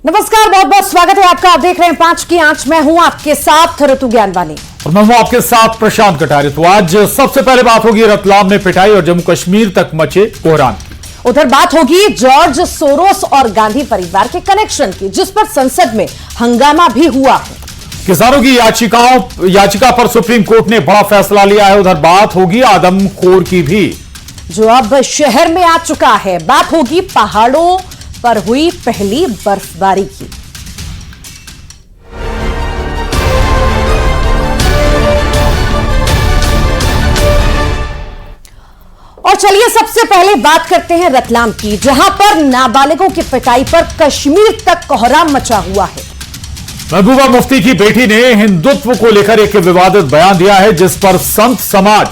नमस्कार, बहुत बहुत स्वागत है आपका। आप देख रहे हैं 5 की आंच। मैं हूं आपके साथ ऋतु ज्ञानवानी और मैं हूं आपके साथ प्रशांत कटारिया। तो आज सबसे पहले बात होगी रतलाम में पिटाई और जम्मू कश्मीर तक मचे कोहराम की। उधर बात होगी जॉर्ज सोरोस और गांधी परिवार के कनेक्शन की, जिस पर संसद में हंगामा भी हुआ है। किसानों की याचिका पर सुप्रीम कोर्ट ने बड़ा फैसला लिया है। उधर बात होगी आदमखोर की भी, जो अब शहर में आ चुका है। बात होगी पहाड़ों पर हुई पहली बर्फबारी की। और चलिए सबसे पहले बात करते हैं रतलाम की, जहां पर नाबालिगों की पिटाई पर कश्मीर तक कोहराम मचा हुआ है। महबूबा मुफ्ती की बेटी ने हिंदुत्व को लेकर एक विवादित बयान दिया है, जिस पर संत समाज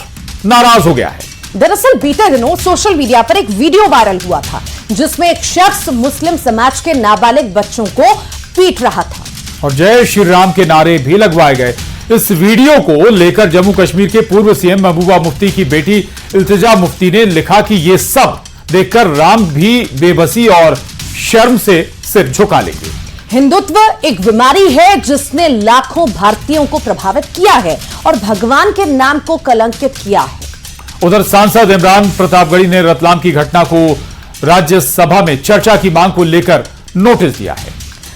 नाराज हो गया है। दरअसल बीते दिनों सोशल मीडिया पर एक वीडियो वायरल हुआ था, जिसमें एक शख्स मुस्लिम समाज के नाबालिग बच्चों को पीट रहा था और जय श्री राम के नारे भी लगवाए गए। इस वीडियो को लेकर जम्मू कश्मीर के पूर्व सीएम महबूबा मुफ्ती की बेटी इल्तिजा मुफ्ती ने लिखा कि ये सब देखकर राम भी बेबसी और शर्म से सिर झुका लेंगे। हिंदुत्व एक बीमारी है जिसने लाखों भारतीयों को प्रभावित किया है और भगवान के नाम को कलंकित किया है। उधर सांसद इमरान प्रतापगढ़ी ने रतलाम की घटना को राज्यसभा में चर्चा की मांग को लेकर नोटिस दिया है।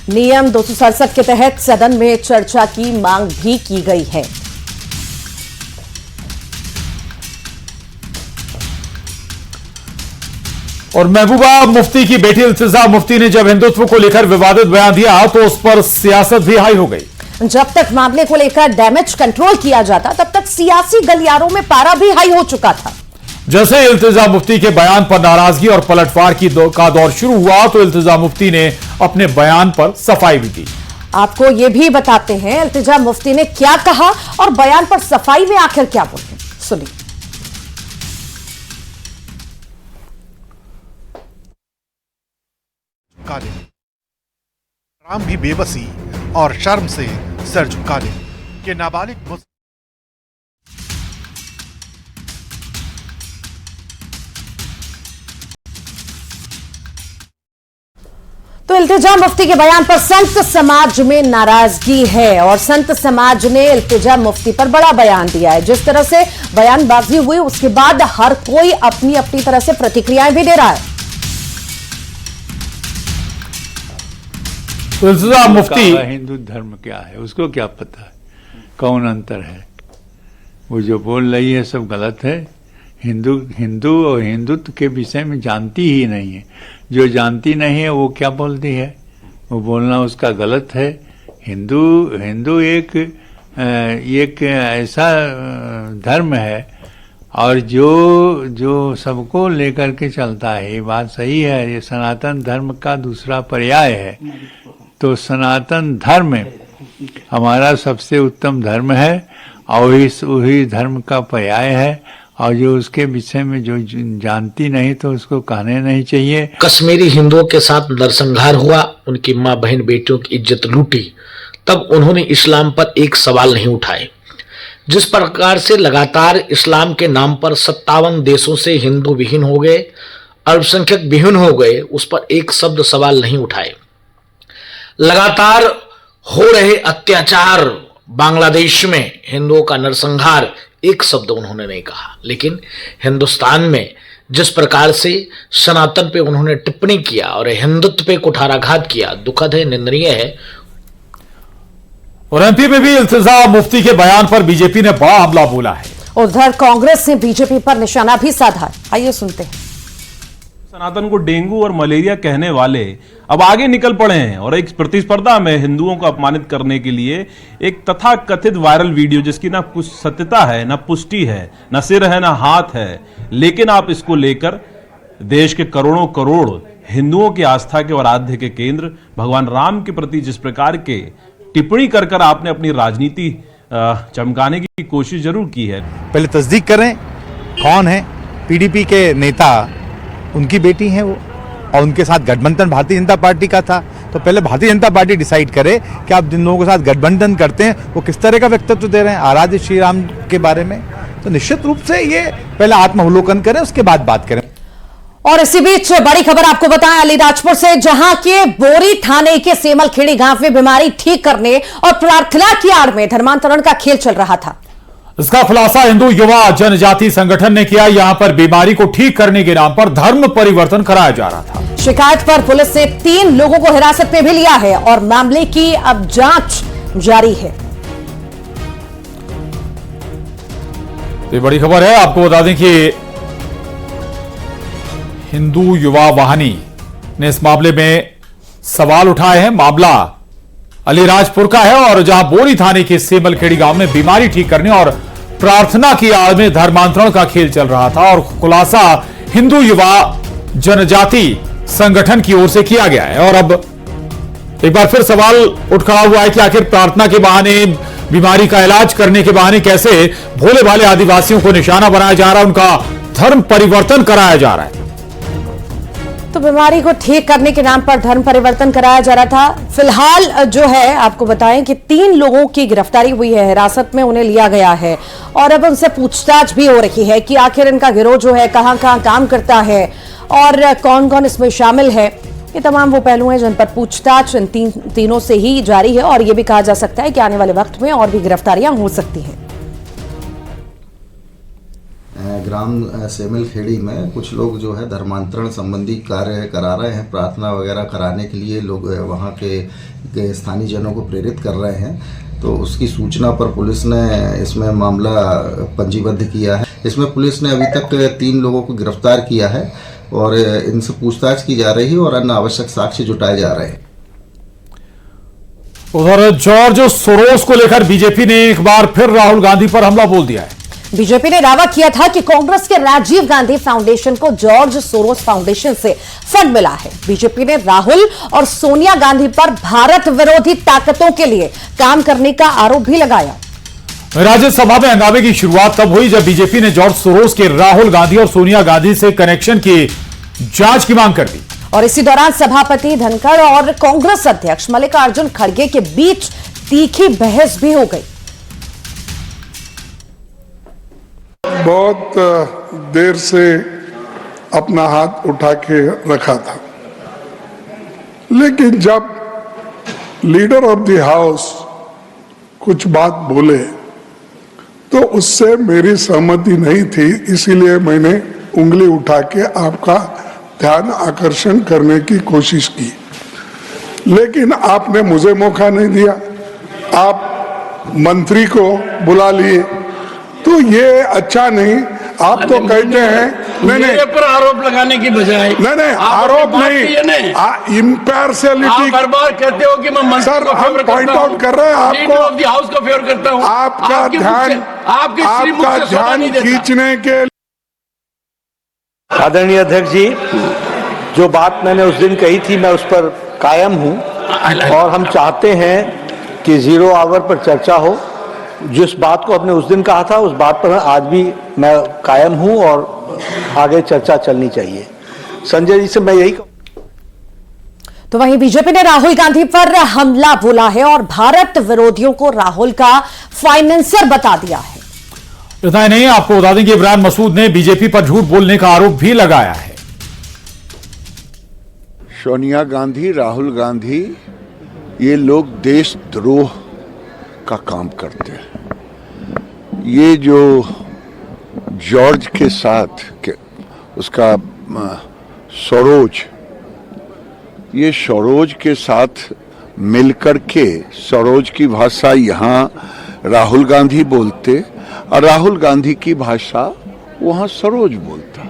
नियम 267 के तहत सदन में चर्चा की मांग भी की गई है। और महबूबा मुफ्ती की बेटी इल्तिजा मुफ्ती ने जब हिंदुत्व को लेकर विवादित बयान दिया तो उस पर सियासत भी हाई हो गई। जब तक मामले को लेकर डैमेज कंट्रोल किया जाता, तब तक सियासी गलियारों में पारा भी हाई हो चुका था। जैसे इल्तिजा मुफ्ती के बयान पर नाराजगी और पलटवार का दौर शुरू हुआ तो इल्तिजा मुफ्ती ने अपने बयान पर सफाई भी दी। आपको यह भी बताते हैं इल्तिजा मुफ्ती ने क्या कहा और बयान पर सफाई में आखिर क्या बोले, सुनिए। राम भी बेबसी और शर्म से सर झुका ले कि नाबालिग तो इल्तिजा मुफ्ती के बयान पर संत समाज में नाराजगी है और संत समाज ने इल्तिजा मुफ्ती पर बड़ा बयान दिया है। जिस तरह से बयानबाजी हुई उसके बाद हर कोई अपनी अपनी तरह से प्रतिक्रियाएं भी दे रहा है। तो इल्तिजा मुफ्ती हिंदू धर्म क्या है उसको क्या पता है, कौन अंतर है। वो जो बोल रही है सब गलत है। हिंदू और हिंदुत्व के विषय में जानती ही नहीं है। जो जानती नहीं है वो क्या बोलती है, वो बोलना उसका गलत है। हिंदू एक ऐसा धर्म है और जो सबको लेकर के चलता है। ये बात सही है, ये सनातन धर्म का दूसरा पर्याय है। तो सनातन धर्म हमारा सबसे उत्तम धर्म है और वही धर्म का पर्याय है। और जो उसके विषय में जो जानती नहीं तो उसको कहने नहीं चाहिए। कश्मीरी हिंदुओं के साथ नरसंहार हुआ, उनकी मां बहन बेटियों की इज्जत लूटी, तब उन्होंने इस्लाम पर एक सवाल नहीं उठाए। जिस प्रकार से लगातार इस्लाम के नाम पर 57 देशों से हिंदू विहीन हो गए, अल्पसंख्यक विहीन हो गए, उस पर एक शब्द सवाल नहीं उठाए। लगातार हो रहे अत्याचार, बांग्लादेश में हिंदुओं का नरसंहार, एक शब्द उन्होंने नहीं कहा। लेकिन हिंदुस्तान में जिस प्रकार से सनातन पे उन्होंने टिप्पणी किया और हिंदुत्व पे कुठाराघात किया, दुखद है, निंदनीय है। और एमपी में भी इल्तिजा मुफ्ती के बयान पर बीजेपी ने बड़ा हमला बोला है। उधर कांग्रेस ने बीजेपी पर निशाना भी साधा है। आइए सुनते हैं। सनातन को डेंगू और मलेरिया कहने वाले अब आगे निकल पड़े हैं और एक प्रतिस्पर्धा में हिंदुओं को अपमानित करने के लिए एक तथाकथित वायरल वीडियो, जिसकी ना कुछ सत्यता है, ना पुष्टि है, ना सिर है, ना हाथ है, लेकिन आप इसको लेकर देश के करोड़ों करोड़ हिंदुओं की आस्था के और आराध्य के केंद्र भगवान राम के प्रति जिस प्रकार के टिप्पणी कर कर आपने अपनी राजनीति चमकाने की कोशिश जरूर की है। पहले तस्दीक करें कौन है। पीडीपी के नेता, उनकी बेटी है वो, और उनके साथ गठबंधन भारतीय जनता पार्टी का था। तो पहले भारतीय जनता पार्टी डिसाइड करे कि आप जिन लोगों के साथ गठबंधन करते हैं वो किस तरह का व्यक्तित्व दे रहे हैं आराध्य श्री राम के बारे में। तो निश्चित रूप से ये पहले आत्मावलोकन करें, उसके बाद बात करें। और इसी बीच बड़ी खबर आपको बताएं अलीराजपुर से, जहां के बोरी थाने के सेमलखेड़ी गांव में बीमारी ठीक करने और प्रार्थना की आड़ में धर्मांतरण का खेल चल रहा था। इसका खुलासा हिंदू युवा जनजाति संगठन ने किया। यहां पर बीमारी को ठीक करने के नाम पर धर्म परिवर्तन कराया जा रहा था। शिकायत पर पुलिस ने 3 लोगों को हिरासत में भी लिया है और मामले की अब जांच जारी है। ये बड़ी खबर है। आपको बता दें कि हिंदू युवा वाहिनी ने इस मामले में सवाल उठाए हैं। मामला अलीराजपुर का है और जहां बोरी थाने के सेमलखेड़ी गांव में बीमारी ठीक करने और प्रार्थना की आड़ में धर्मांतरण का खेल चल रहा था और खुलासा हिंदू युवा जनजाति संगठन की ओर से किया गया है। और अब एक बार फिर सवाल उठ खड़ा हुआ है कि आखिर प्रार्थना के बहाने, बीमारी का इलाज करने के बहाने कैसे भोले भाले आदिवासियों को निशाना बनाया जा रहा है, उनका धर्म परिवर्तन कराया जा रहा है। तो बीमारी को ठीक करने के नाम पर धर्म परिवर्तन कराया जा रहा था। फिलहाल जो है आपको बताएं कि 3 लोगों की गिरफ्तारी हुई है, हिरासत में उन्हें लिया गया है और अब उनसे पूछताछ भी हो रही है कि आखिर इनका गिरोह जो है कहां काम करता है और कौन कौन इसमें शामिल है। ये तमाम वो पहलू हैं जिन पर पूछताछ इन तीनों से ही जारी है और ये भी कहा जा सकता है कि आने वाले वक्त में और भी गिरफ्तारियां हो सकती हैं। ग्राम सेमलखेड़ी में कुछ लोग जो है धर्मांतरण संबंधी कार्य करा रहे हैं, प्रार्थना वगैरह कराने के लिए लोग वहाँ के स्थानीय जनों को प्रेरित कर रहे हैं। तो उसकी सूचना पर पुलिस ने इसमें मामला पंजीबद्ध किया है। इसमें पुलिस ने अभी तक 3 लोगों को गिरफ्तार किया है और इनसे पूछताछ की जा रही है और अन्य आवश्यक साक्ष्य जुटाए जा रहे हैं। उधर जॉर्ज सोरोस को लेकर बीजेपी ने एक बार फिर राहुल गांधी पर हमला बोल दिया है। बीजेपी ने दावा किया था कि कांग्रेस के राजीव गांधी फाउंडेशन को जॉर्ज सोरोस फाउंडेशन से फंड मिला है। बीजेपी ने राहुल और सोनिया गांधी पर भारत विरोधी ताकतों के लिए काम करने का आरोप भी लगाया। राज्यसभा में हंगामे की शुरुआत तब हुई जब बीजेपी ने जॉर्ज सोरोस के राहुल गांधी और सोनिया गांधी से कनेक्शन की जांच की मांग कर दी। और इसी दौरान सभापति धनखड़ और कांग्रेस अध्यक्ष मल्लिकार्जुन खड़गे के बीच तीखी बहस भी हो गई। बहुत देर से अपना हाथ उठा के रखा था, लेकिन जब लीडर ऑफ द हाउस कुछ बात बोले तो उससे मेरी सहमति नहीं थी, इसीलिए मैंने उंगली उठा के आपका ध्यान आकर्षण करने की कोशिश की, लेकिन आपने मुझे मौका नहीं दिया। आप मंत्री को बुला लिए, तो ये अच्छा नहीं। आप तो कहते हैं मेरे पर आरोप लगाने की बजाय नहीं आरोप नहीं, इम्पार्शियलिटी बार कहते हो कि मैं सर हम पॉइंट आउट कर रहे हैं आपको, हाउस का फेवर करता हूं। आपका ध्यान खींचने के। आदरणीय अध्यक्ष जी, जो बात मैंने उस दिन कही थी मैं उस पर कायम हूं और हम चाहते हैं कि 0 आवर पर चर्चा हो। जिस बात को आपने उस दिन कहा था उस बात पर आज भी मैं कायम हूं और आगे चर्चा चलनी चाहिए। संजय जी से मैं यही तो वहीं बीजेपी ने राहुल गांधी पर हमला बोला है और भारत विरोधियों को राहुल का फाइनेंसर बता दिया है। इतना ही नहीं, आपको बता दें कि इमरान मसूद ने बीजेपी पर झूठ बोलने का आरोप भी लगाया है। सोनिया गांधी, राहुल गांधी, ये लोग देशद्रोह का काम करते हैं। ये जो जॉर्ज के साथ उसका सरोज, ये सरोज के साथ मिलकर के सरोज की भाषा यहाँ राहुल गांधी बोलते और राहुल गांधी की भाषा वहाँ सरोज बोलता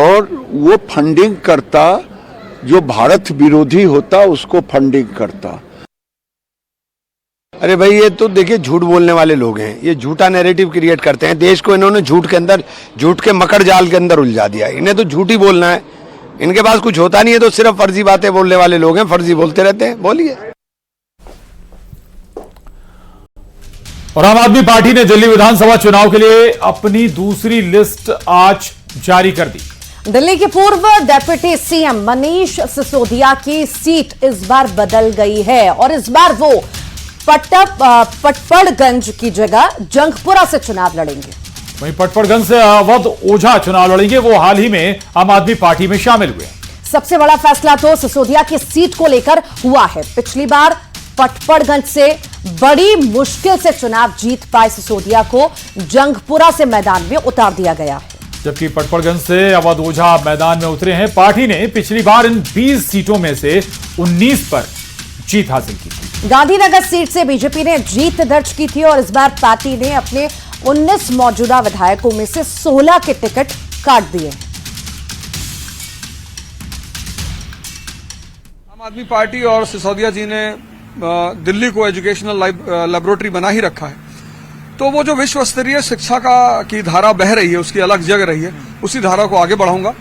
और वो फंडिंग करता, जो भारत विरोधी होता उसको फंडिंग करता। अरे भाई ये तो देखिए झूठ बोलने वाले लोग हैं, ये झूठा नैरेटिव क्रिएट करते हैं। देश को इन्होंने झूठ के अंदर, झूठ के मकड़ जाल के अंदर उलझा दिया। इन्हें तो झूठ ही बोलना है, इनके पास कुछ होता नहीं है, तो सिर्फ फर्जी बातें बोलने वाले लोग हैं, फर्जी बोलते रहते हैं। बोलिए। और आम आदमी पार्टी ने दिल्ली विधानसभा चुनाव के लिए अपनी दूसरी लिस्ट आज जारी कर दी। दिल्ली के पूर्व डिप्टी सीएम मनीष सिसोदिया की सीट इस बार बदल गई है और इस बार वो पटपड़गंज की जगह जंगपुरा से चुनाव लड़ेंगे। वहीं पटपड़गंज से अवध ओझा चुनाव लड़ेंगे। वो हाल ही में आम आदमी पार्टी में शामिल हुए। सबसे बड़ा फैसला तो सिसोदिया की सीट को लेकर हुआ है। पिछली बार पटपड़गंज से बड़ी मुश्किल से चुनाव जीत पाए सिसोदिया को जंगपुरा से मैदान में उतार दिया गया है, जबकि पटपड़गंज से अवध ओझा मैदान में उतरे हैं। पार्टी ने पिछली बार इन 20 सीटों में से 19 पर जीत हासिल की थी। गांधीनगर सीट से बीजेपी ने जीत दर्ज की थी और इस बार पार्टी ने अपने 19 मौजूदा विधायकों में से 16 के टिकट काट दिए। आम आदमी पार्टी और सिसोदिया जी ने दिल्ली को एजुकेशनल लेबोरेटरी बना ही रखा है, तो वो जो विश्व स्तरीय शिक्षा की धारा बह रही है, उसकी अलग जग रही है, उसी धारा को आगे बढ़ाऊंगा।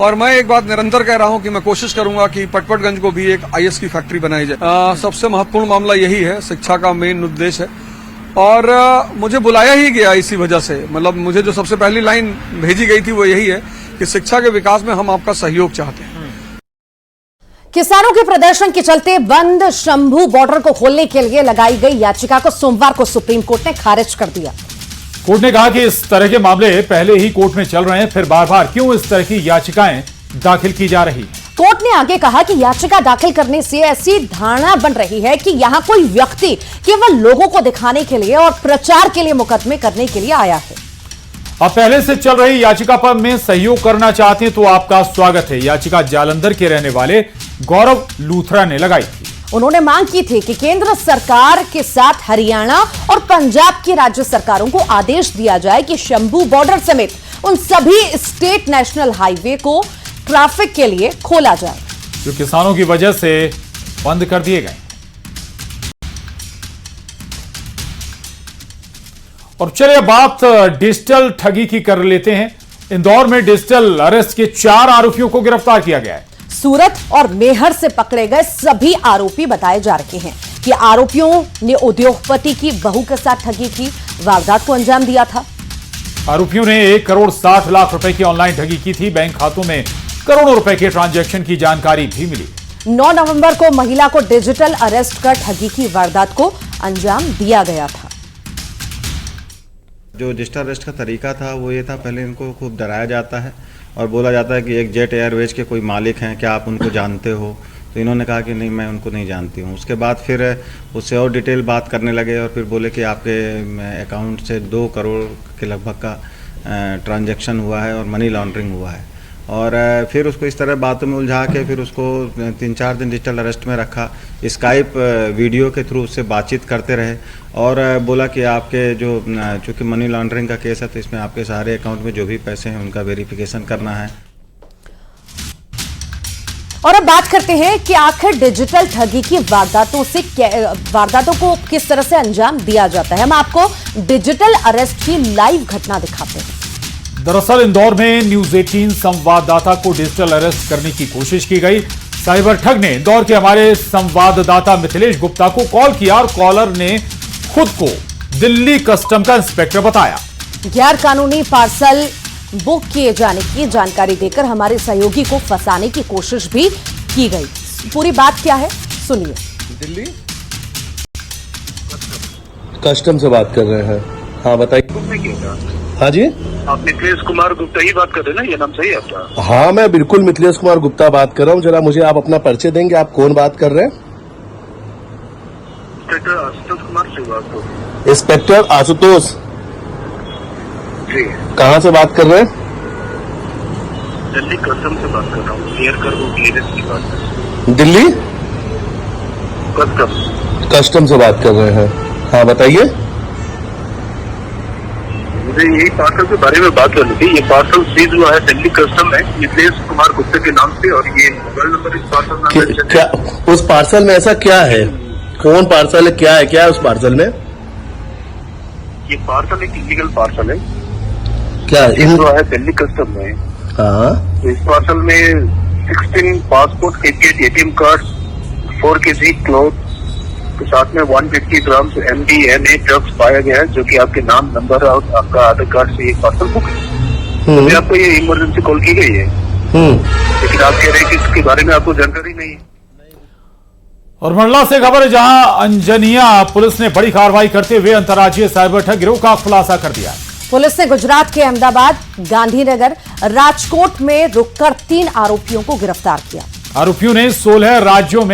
और मैं एक बात निरंतर कह रहा हूं कि मैं कोशिश करूंगा कि पटपड़गंज को भी एक आईएएस की फैक्ट्री बनाई जाए। सबसे महत्वपूर्ण मामला यही है, शिक्षा का मेन उद्देश्य है। और मुझे बुलाया ही गया इसी वजह से, मतलब मुझे जो सबसे पहली लाइन भेजी गई थी वो यही है कि शिक्षा के विकास में हम आपका सहयोग चाहते हैं। किसानों के प्रदर्शन के चलते बंद शंभू बॉर्डर को खोलने के लिए लगाई गई याचिका को सोमवार को सुप्रीम कोर्ट ने खारिज कर दिया। कोर्ट ने कहा कि इस तरह के मामले पहले ही कोर्ट में चल रहे हैं, फिर बार बार क्यों इस तरह की याचिकाएं दाखिल की जा रही। कोर्ट ने आगे कहा कि याचिका दाखिल करने से ऐसी धारणा बन रही है कि यहां कोई व्यक्ति केवल लोगों को दिखाने के लिए और प्रचार के लिए मुकदमे करने के लिए आया है। अब पहले से चल रही याचिका पर में सहयोग करना चाहते हैं तो आपका स्वागत है। याचिका जालंधर के रहने वाले गौरव लूथरा ने लगाई थी। उन्होंने मांग की थी कि केंद्र सरकार के साथ हरियाणा और पंजाब की राज्य सरकारों को आदेश दिया जाए कि शंभू बॉर्डर समेत उन सभी स्टेट नेशनल हाईवे को ट्रैफिक के लिए खोला जाए, जो किसानों की वजह से बंद कर दिए गए। और चलिए बात डिजिटल ठगी की कर लेते हैं। इंदौर में डिजिटल अरेस्ट के 4 आरोपियों को गिरफ्तार किया गया है। सूरत और मेहर से पकड़े गए सभी आरोपी बताए जा रहे हैं कि आरोपियों ने उद्योगपति की बहू के साथ ठगी की वारदात को अंजाम दिया था। आरोपियों ने 1 करोड़ 60 लाख रुपए की ऑनलाइन ठगी की थी। बैंक खातों में करोड़ों रुपए के ट्रांजैक्शन की जानकारी भी मिली। 9 नवंबर को महिला को डिजिटल अरेस्ट कर ठगी की वारदात को अंजाम दिया गया था। जो डिजिटल अरेस्ट का तरीका था वो ये था, पहले इनको खूब डराया जाता है और बोला जाता है कि एक जेट एयरवेज के कोई मालिक हैं, क्या आप उनको जानते हो। तो इन्होंने कहा कि नहीं, मैं उनको नहीं जानती हूँ। उसके बाद फिर उससे और डिटेल बात करने लगे और फिर बोले कि आपके अकाउंट से 2 करोड़ के लगभग का ट्रांजैक्शन हुआ है और मनी लॉन्ड्रिंग हुआ है। और फिर उसको इस तरह बातों में उलझा के फिर उसको 3-4 दिन डिजिटल अरेस्ट में रखा। स्काइप वीडियो के थ्रू उससे बातचीत करते रहे और बोला कि आपके जो चूँकि मनी लॉन्ड्रिंग का केस है तो इसमें आपके सारे अकाउंट में जो भी पैसे हैं उनका वेरिफिकेशन करना है। और अब बात करते हैं कि आखिर डिजिटल ठगी की वारदातों को किस तरह से अंजाम दिया जाता है। हम आपको डिजिटल अरेस्ट की लाइव घटना दिखाते हैं। दरअसल इंदौर में न्यूज 18 संवाददाता को डिजिटल अरेस्ट करने की कोशिश की गई। साइबर ठग ने इंदौर के हमारे संवाददाता मिथिलेश गुप्ता को कॉल किया और कॉलर ने खुद को दिल्ली कस्टम का इंस्पेक्टर बताया। गैर कानूनी पार्सल बुक किए जाने की जानकारी देकर हमारे सहयोगी को फंसाने की कोशिश भी की गई। पूरी बात क्या है सुनिए। दिल्ली कस्टम से बात कर रहे हैं। हाँ बताइए। हाँ जी, आप मिथिलेश कुमार गुप्ता ही बात कर रहे हैं ना, ये नाम सही है आपका? हाँ मैं बिल्कुल मिथिलेश कुमार गुप्ता बात कर रहा हूँ। जरा मुझे आप अपना परिचय देंगे, आप कौन बात कर रहे हैं? इंस्पेक्टर आशुतोष कुमार से बात कर। इंस्पेक्टर आशुतोष जी, कहाँ से बात कर रहे हैं? दिल्ली कस्टम से बात कर रहा हूँ। क्लियर कर वो क्लियरेंस की बात है। दिल्ली कस्टम से बात कर रहे हैं। हाँ बताइए। मुझे यही पार्सल के बारे में बात करनी थी। ये पार्सल सीज हुआ है दिल्ली कस्टम में मिथिलेश कुमार गुप्ता के नाम से और ये मोबाइल नंबर इस पार्सल में क्या उस पार्सल में ऐसा क्या है? कौन पार्सल है? क्या है उस पार्सल में? ये पार्सल एक इलीगल पार्सल है। क्या हुआ है दिल्ली कस्टम में? हाँ, तो इस पार्सल में 16 passport, 88 ATM card, 4 kg cloth के साथ में 150 ग्राम MDMA ड्रग्स पाया गया है, जो कि आपके नाम, नंबर और आपका आधार कार्ड से एक पार्सल बुक है। तो आपको ये इमरजेंसी कॉल की गई है, लेकिन आप कह रहे हैं कि इसके बारे में आपको जानकारी नहीं है। और मंडला से खबर है, जहां अंजनिया पुलिस ने बड़ी कार्रवाई करते हुए अंतर्राज्यीय साइबर ठग गिरोह का खुलासा कर दिया। पुलिस ने गुजरात के अहमदाबाद, गांधीनगर, राजकोट में रुककर 3 आरोपियों को गिरफ्तार किया। आरोपियों ने 16 राज्यों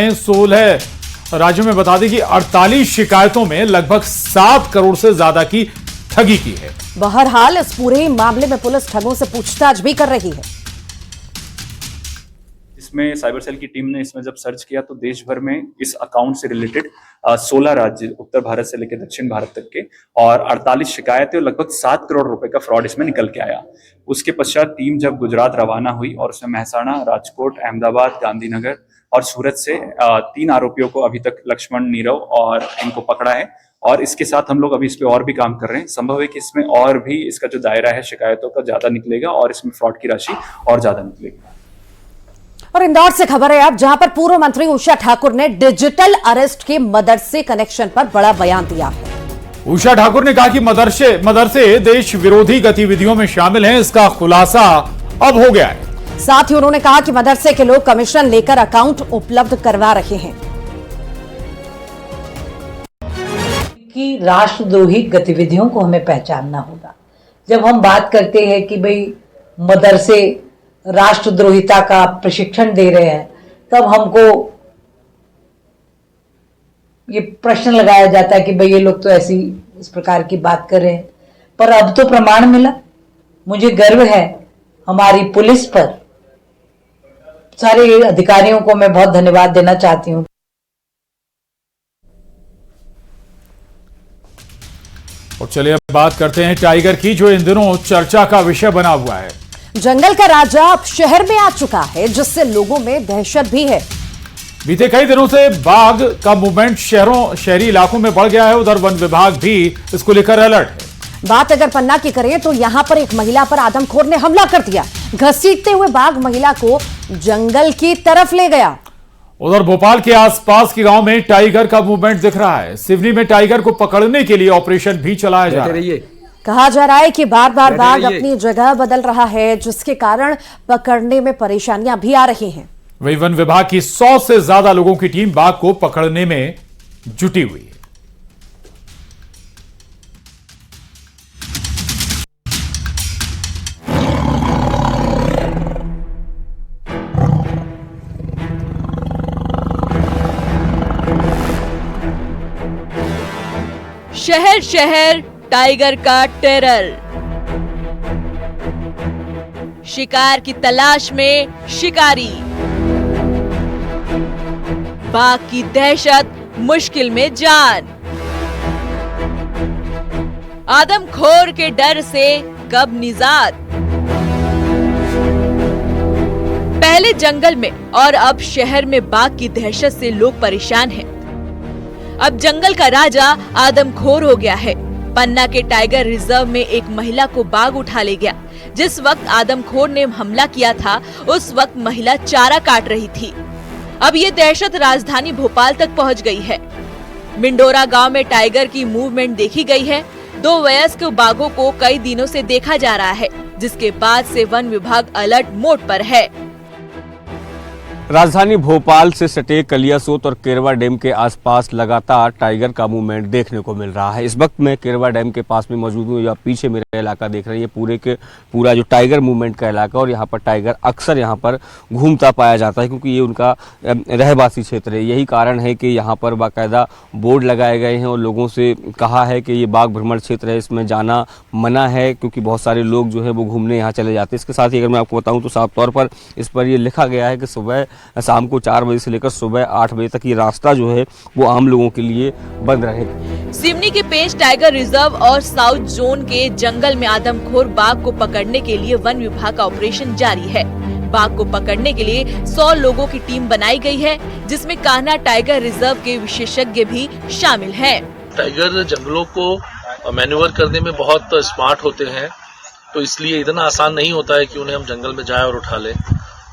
में बता दें कि 48 शिकायतों में लगभग 7 करोड़ से ज्यादा की ठगी की है। बहरहाल इस पूरे मामले में पुलिस ठगों से पूछताछ भी कर रही है। इसमें साइबर सेल की टीम ने इसमें जब सर्च किया तो देश भर में इस अकाउंट से रिलेटेड 16 राज्य, उत्तर भारत से लेकर दक्षिण भारत तक के, और 48 शिकायतें और लगभग 7 करोड़ रुपए का फ्रॉड इसमें निकल के आया। उसके पश्चात टीम जब गुजरात रवाना हुई और उसमें महसाणा, राजकोट, अहमदाबाद, गांधीनगर और सूरत से 3 आरोपियों को अभी तक लक्ष्मण, नीरव और इनको पकड़ा है। और इसके साथ हम लोग अभी इस पे और भी काम कर रहे हैं। संभव है कि इसमें और भी इसका जो दायरा है शिकायतों का ज्यादा निकलेगा और इसमें फ्रॉड की राशि और ज्यादा निकलेगी। और इंदौर से खबर है अब, जहां पर पूर्व मंत्री उषा ठाकुर ने डिजिटल अरेस्ट के मदरसे कनेक्शन पर बड़ा बयान दिया है। उषा ठाकुर ने कहा कि मदरसे देश विरोधी गतिविधियों में शामिल हैं, इसका खुलासा अब हो गया है। साथ ही उन्होंने कहा कि मदरसे के लोग कमीशन लेकर अकाउंट उपलब्ध करवा रहे हैं। कि राष्ट्रद्रोही गतिविधियों को हमें पहचानना होगा। जब हम बात करते हैं कि भाई मदरसे राष्ट्रद्रोहिता का प्रशिक्षण दे रहे हैं, तब हमको ये प्रश्न लगाया जाता है कि भाई ये लोग तो ऐसी इस प्रकार की बात कर रहे हैं। पर अब तो प्रमाण मिला। मुझे गर्व है हमारी पुलिस पर। सारे अधिकारियों को मैं बहुत धन्यवाद देना चाहती हूँ। और चलिए अब बात करते हैं टाइगर की, जो इन दिनों चर्चा का विषय बना हुआ है। जंगल का राजा अब शहर में आ चुका है, जिससे लोगों में दहशत भी है। बीते कई दिनों से बाघ का मूवमेंट शहरी इलाकों में बढ़ गया है। उधर वन विभाग भी इसको लेकर अलर्ट है। बात अगर पन्ना की करें तो यहां पर एक महिला पर आदमखोर ने हमला कर दिया। घसीटते हुए बाघ महिला को जंगल की तरफ ले गया। उधर भोपाल के आसपास के गांव में टाइगर का मूवमेंट दिख रहा है। सिवनी में टाइगर को पकड़ने के लिए ऑपरेशन भी चलाया जा रहा है। कहा जा रहा है कि बार बार बाघ अपनी जगह बदल रहा है, जिसके कारण पकड़ने में परेशानियां भी आ रही हैं। वही वन विभाग की 100 से ज्यादा लोगों की टीम बाघ को पकड़ने में जुटी हुई है। शहर शहर टाइगर का टेरर, शिकार की तलाश में शिकारी, बाघ की दहशत, मुश्किल में जान। आदमखोर के डर से कब निजात। पहले जंगल में और अब शहर में बाघ की दहशत से लोग परेशान हैं। अब जंगल का राजा आदमखोर हो गया है। पन्ना के टाइगर रिजर्व में एक महिला को बाघ उठा ले गया। जिस वक्त आदमखोर ने हमला किया था, उस वक्त महिला चारा काट रही थी। अब ये दहशत राजधानी भोपाल तक पहुंच गई है। मिंडोरा गांव में टाइगर की मूवमेंट देखी गई है। 2 वयस्क बाघों को कई दिनों से देखा जा रहा है, जिसके बाद से वन विभाग अलर्ट मोड पर है। राजधानी भोपाल से सटे कलियासोत और केरवा डैम के आसपास लगातार टाइगर का मूवमेंट देखने को मिल रहा है। इस वक्त मैं केरवा डैम के पास में मौजूद हूँ। या पीछे मेरा इलाका देख रहे हैं, पूरा जो टाइगर मूवमेंट का इलाका, और यहाँ पर टाइगर अक्सर यहाँ पर घूमता पाया जाता है, क्योंकि ये उनका रहवासी क्षेत्र है। यही कारण है कि यहाँ पर बाकायदा बोर्ड लगाए गए हैं और लोगों से कहा है कि ये बाघ भ्रमण क्षेत्र है, इसमें जाना मना है, क्योंकि बहुत सारे लोग जो है वो घूमने यहाँ चले जाते हैं। इसके साथ ही अगर मैं आपको बताऊँ तो साफ तौर पर इस पर यह लिखा गया है कि सुबह शाम को 4 बजे से लेकर सुबह 8 बजे तक ये रास्ता जो है वो आम लोगों के लिए बंद रहेगा। सिवनी के पेंच टाइगर रिजर्व और साउथ जोन के जंगल में आदमखोर बाघ को पकड़ने के लिए वन विभाग का ऑपरेशन जारी है। बाघ को पकड़ने के लिए 100 लोगों की टीम बनाई गई है, जिसमें कान्हा टाइगर रिजर्व के विशेषज्ञ भी शामिल हैं। टाइगर जंगलों को मैन्यूवर करने में बहुत स्मार्ट होते हैं, तो इसलिए इतना आसान नहीं होता है कि उन्हें हम जंगल में जाए और उठा लें।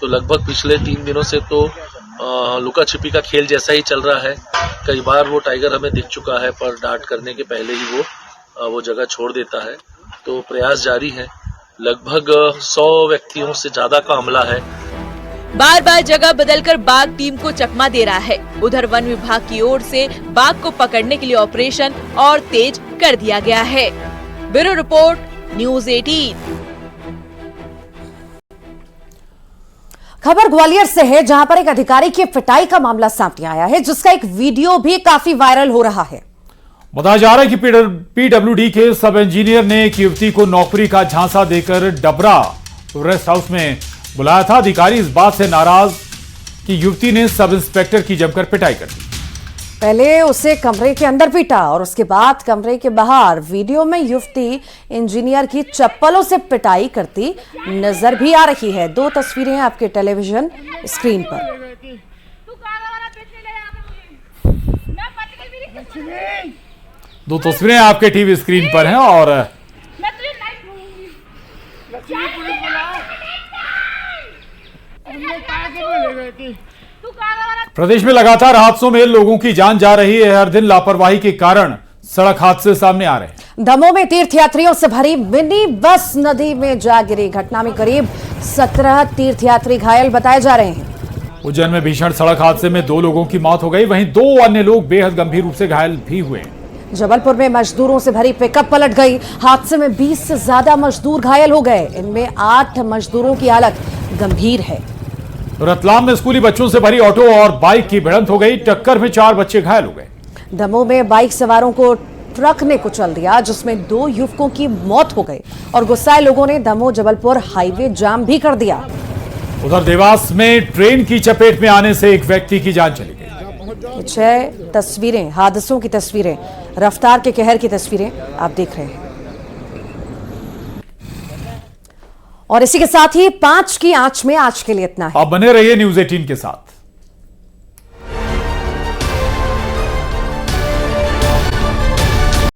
तो लगभग पिछले 3 दिनों से तो लुका छिपी का खेल जैसा ही चल रहा है। कई बार वो टाइगर हमें दिख चुका है, पर डार्ट करने के पहले ही वो जगह छोड़ देता है। तो प्रयास जारी है। लगभग 100 व्यक्तियों से ज्यादा का हमला है। बार बार जगह बदलकर बाघ टीम को चकमा दे रहा है। उधर वन विभाग की ओर से बाघ को पकड़ने के लिए ऑपरेशन और तेज कर दिया गया है। Bureau report, news 18। खबर ग्वालियर से है, जहां पर एक अधिकारी की पिटाई का मामला सामने आया है, जिसका एक वीडियो भी काफी वायरल हो रहा है। बताया जा रहा है कि पीडब्ल्यूडी के सब इंजीनियर ने एक युवती को नौकरी का झांसा देकर डबरा रेस्ट हाउस में बुलाया था। अधिकारी इस बात से नाराज कि युवती ने सब इंस्पेक्टर की जमकर पिटाई कर दी। पहले उसे कमरे के अंदर पीटा और उसके बाद कमरे के बाहर वीडियो में युवती इंजीनियर की चप्पलों से पिटाई करती नजर भी आ रही है। दो तस्वीरें आपके टेलीविजन स्क्रीन पर। दो तस्वीरें आपके टीवी स्क्रीन पर हैं और प्रदेश में लगातार हादसों में लोगों की जान जा रही है। हर दिन लापरवाही के कारण सड़क हादसे सामने आ रहे हैं। दमोह में तीर्थयात्रियों से भरी मिनी बस नदी में जा गिरी। घटना में करीब 17 तीर्थयात्री घायल बताए जा रहे हैं। उज्जैन में भीषण सड़क हादसे में 2 लोगों की मौत हो गई, वहीं 2 अन्य लोग बेहद गंभीर रूप से घायल भी हुए। जबलपुर में मजदूरों से भरी पिकअप पलट गई। हादसे में 20 से ज्यादा मजदूर घायल हो गए। इनमें 8 मजदूरों की हालत गंभीर है। रतलाम में स्कूली बच्चों से भरी ऑटो और बाइक की भिड़ंत हो गई। टक्कर में 4 बच्चे घायल हो गए। दमोह में बाइक सवारों को ट्रक ने कुचल दिया, जिसमें 2 युवकों की मौत हो गई और गुस्साए लोगों ने दमोह जबलपुर हाईवे जाम भी कर दिया। उधर देवास में ट्रेन की चपेट में आने से एक व्यक्ति की जान चली गई। 6 तस्वीरें, हादसों की तस्वीरें, रफ्तार के कहर की तस्वीरें आप देख रहे हैं। और इसी के साथ ही 5 की आंच में आज के लिए इतना है। आप बने रहिए न्यूज़ 18 के साथ।